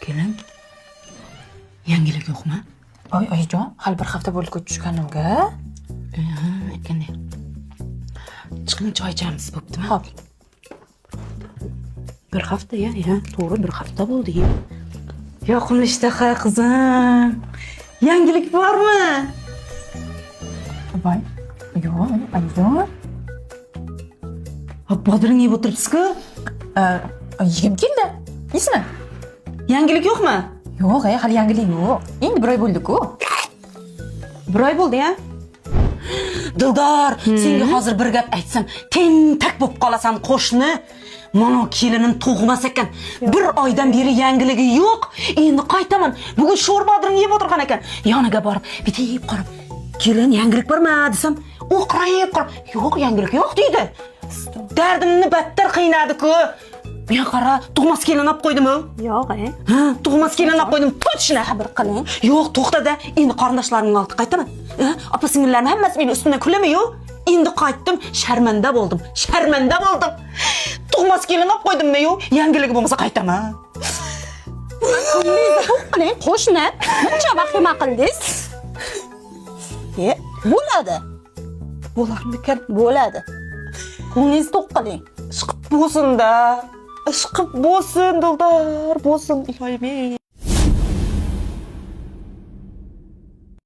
Kelin. Yangilik yo'qmi? Oyijon, hali bir hafta bo'ldi ko'p tushganimga. Aytgandek. Chiqing choy ichamiz, bo'ptimi? Xo'p. Bir hafta ya, to'g'ri bir hafta bo'ldi. Yoqimli ishtaha qizim. Yangilik bormi? Voy. Yo'q, ayijon. Bodring yeb o'tiribsiz-ku? Yigim keldi. Ismi? Yangilik yo'qmi? Yo'q, hali yangilik yo'q. Endi bir oy bo'ldi-ku. Bir oy bo'ldi-ya. Dildor, senga hozir bir gap aytsam, tentak bo'lib qolasan qo'shni. Mana kelinim tug'mas ekan. Bir oydan beri yangiligi yo'q. Endi qaytaman. Bugun sho'r bodringni yeb o'tirgan ekan. Yoniga borib, bitta yeb qarab. Kelin yangilik bormi desam, o'qrayib qarab, yo'q, yangilik yo'q deydi. Dardimni battar qiynadi-ku. Men qara, tug'mas kelin olib qo'ydim-ku. Yo'q, Ha, tug'mas kelin olib qo'ydim. Точно. sabr qiling. Yo'q, to'xta-da. Endi qarindoshlarimning oldida qaytaman. Opa-singillarning hammasi meni ustimdan kulamiyu. Endi qaytdim, sharmanda bo'ldim. Tug'mas kelin olib qo'ydim-ku. Yangiligi bo'lmasa qaytaman. Qiling, qo'shni. Buncha vahima qildingiz. Bo'ladi. Bo'larmikan? Bo'ladi. Ko'nglingizni to'q qiling. Ishqib bo'lsin-da. Ishqib bo'lsin, Dildor, bo'lsin, iloyim.